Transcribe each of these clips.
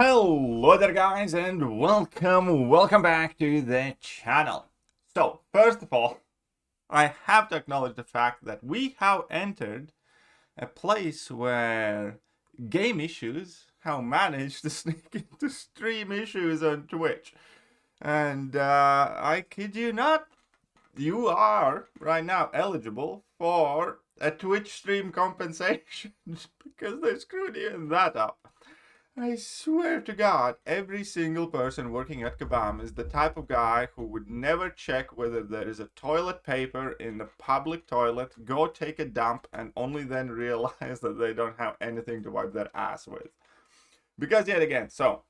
Hello there guys and welcome back to the channel. So first of all, I have to acknowledge the fact that we have entered a place where game issues have managed to sneak into stream issues on Twitch. And I kid you not, you are right now eligible for a Twitch stream compensation because they screwed even that up. I swear to God, every single person working at Kabam is the type of guy who would never check whether there is a toilet paper in the public toilet, go take a dump, and only then realize that they don't have anything to wipe their ass with. Because yet again, so,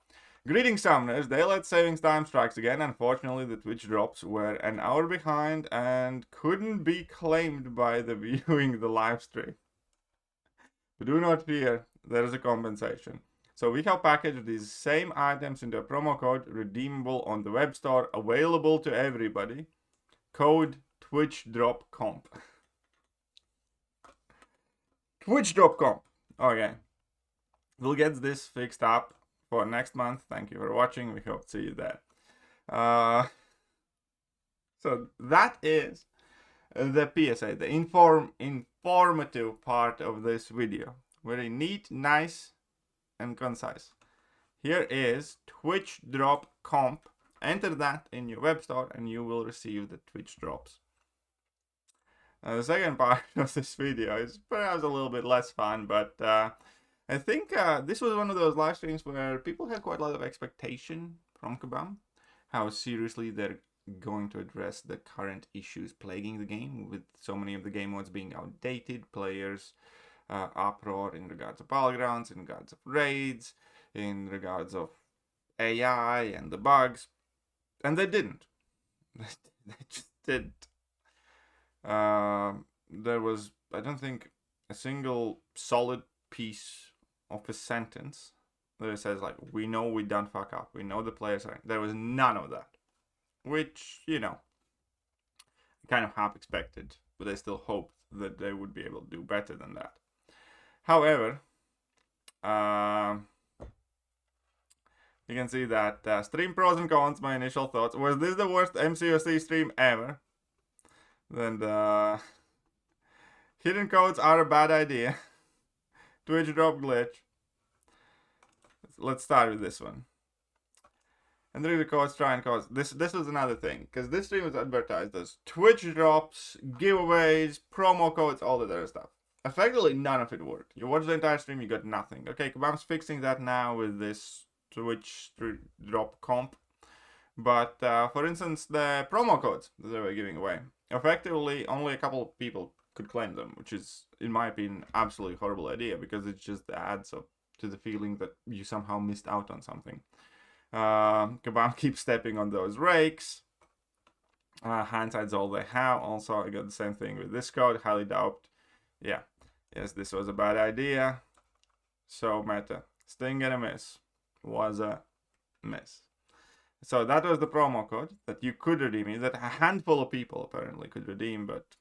greetings summoners, daylight savings time strikes again. Unfortunately, the Twitch drops were an hour behind and couldn't be claimed by the viewing the live stream. But do not fear, there is a compensation. So we have packaged these same items into a promo code redeemable on the web store, available to everybody. Code TwitchDropComp. TwitchDropComp. Okay. We'll get this fixed up for next month. Thank you for watching. We hope to see you there. So that is the PSA, the informative part of this video. Very neat, nice, and concise. Here is Twitch Drop Comp. Enter that in your web store and you will receive the Twitch drops. The second part of this video is perhaps a little bit less fun, but I think this was one of those live streams where people had quite a lot of expectation from Kabam, how seriously they're going to address the current issues plaguing the game, with so many of the game modes being outdated, players uproar in regards of battlegrounds, in regards of raids, in regards of AI and the bugs, and they didn't. They just didn't. There was, I don't think, a single solid piece of a sentence that it says like, we know we done fuck up, we know the players are. There was none of that, which, you know, kind of half expected, but I still hoped that they would be able to do better than that. However, you can see that stream pros and cons, my initial thoughts. Was this the worst MCOC stream ever? Then the hidden codes are a bad idea. Twitch drop glitch. Let's start with this one. And the codes try and cause. This was another thing, because this stream was advertised as Twitch drops, giveaways, promo codes, all that other stuff. Effectively, none of it worked. You watch the entire stream, you got nothing. Okay, Kabam's fixing that now with this Twitch drop comp. But, for instance, the promo codes that they were giving away, effectively, only a couple of people could claim them, which is, in my opinion, absolutely horrible idea, because it just adds up to the feeling that you somehow missed out on something. Kabam keeps stepping on those rakes. Hindsight's all they have. Also, I got the same thing with this code. Highly doubt. Yeah. Yes, this was a bad idea. So meta. Sting and a miss. Was a miss. So that was the promo code that you could redeem. That a handful of people apparently could redeem, but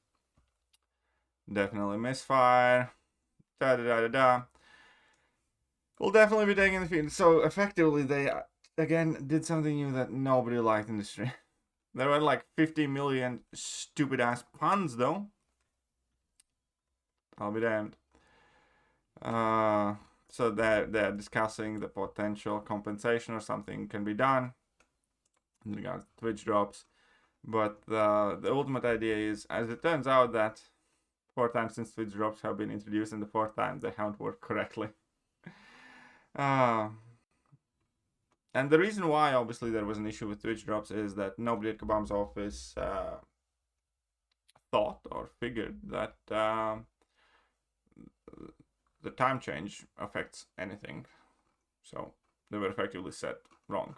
definitely misfire. Da-da-da-da-da. We'll definitely be taking the feed. So effectively, they again did something new that nobody liked in the stream. There were like 50 million stupid ass puns though. I'll be damned. So they're discussing the potential compensation or something can be done in regards to Twitch drops. But the ultimate idea is, as it turns out, that 4 times since Twitch drops have been introduced, and the 4th time they haven't worked correctly. And the reason why, obviously, there was an issue with Twitch drops is that nobody at Kabam's office thought or figured that the time change affects anything. So they were effectively set wrong.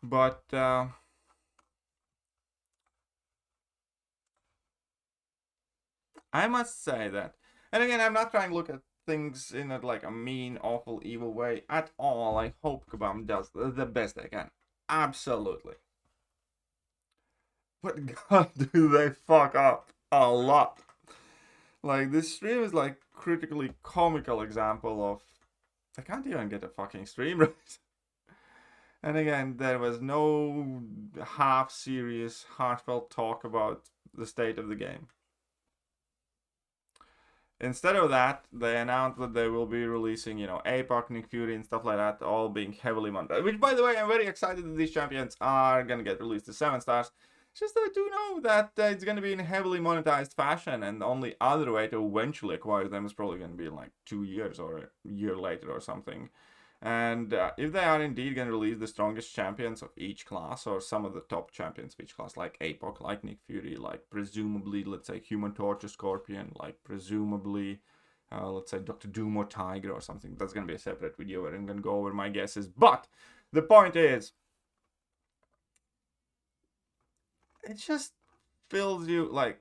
But I must say that, and again, I'm not trying to look at things in a, like a mean, awful, evil way at all. I hope Kabam does the best they can. Absolutely. But God, do they fuck up a lot. Like, this stream is like critically comical example of I can't even get a fucking stream right. And again, there was no half serious, heartfelt talk about the state of the game. Instead of that, they announced that they will be releasing, APOC, Nick Fury, and stuff like that, all being heavily monetized. Which, by the way, I'm very excited that these champions are going to get released to 7 stars. It's just that I do know that it's going to be in heavily monetized fashion, and the only other way to eventually acquire them is probably going to be in like 2 years or a year later or something. And if they are indeed going to release the strongest champions of each class, or some of the top champions of each class, like APOC, like Nick Fury, like presumably, let's say, Human Torch or Scorpion, like presumably, let's say, Dr. Doom or Tiger or something, that's going to be a separate video where I'm going to go over my guesses. But the point is, it just feels you like,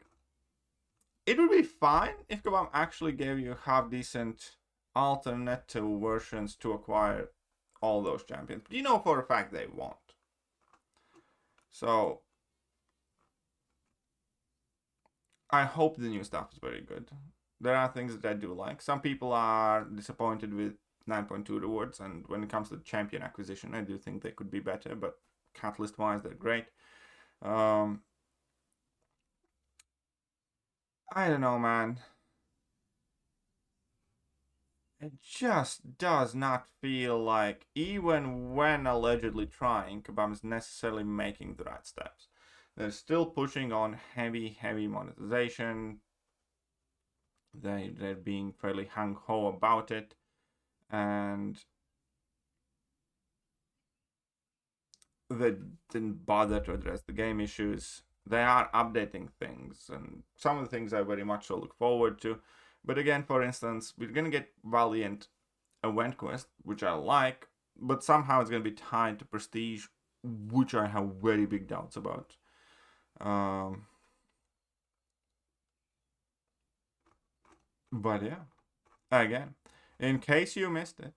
it would be fine if Kabam actually gave you half decent alternative versions to acquire all those champions. But you know for a fact they won't. So I hope the new stuff is very good. There are things that I do like. Some people are disappointed with 9.2 rewards, and when it comes to champion acquisition, I do think they could be better, but catalyst wise they're great. I don't know, man. It just does not feel like, even when allegedly trying, Kabam is necessarily making the right steps. They're still pushing on heavy monetization. They're being fairly hung-ho about it. And they didn't bother to address the game issues. They are updating things, and some of the things I very much so look forward to. But again, for instance, we're going to get Valiant Event Quest, which I like, but somehow it's going to be tied to Prestige, which I have very big doubts about. But yeah, again, in case you missed it,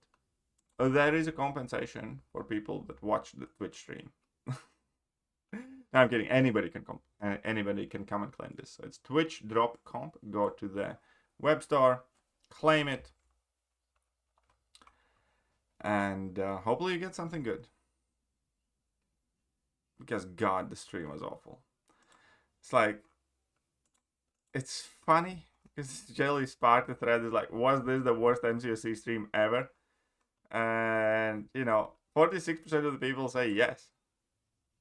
there is a compensation for people that watch the Twitch stream. No, I'm kidding. Anybody can come and claim this. So it's Twitch drop comp. Go to the web store, claim it, and hopefully you get something good. Because God, the stream was awful. It's like, it's funny because Jelly sparked the thread is like, was this the worst MCOC stream ever? And 46% of the people say yes.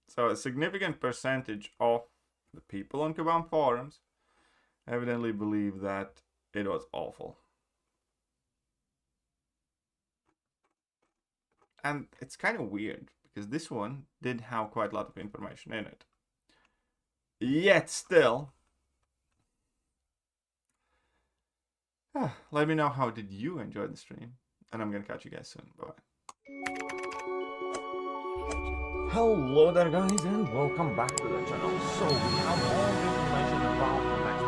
So a significant percentage of the people on Kabam forums evidently believe that it was awful. And it's kind of weird because this one did have quite a lot of information in it. Yet still, let me know how did you enjoy the stream, and I'm gonna catch you guys soon. Bye. Hello there, guys, and welcome back to the channel. So we have all the information about the next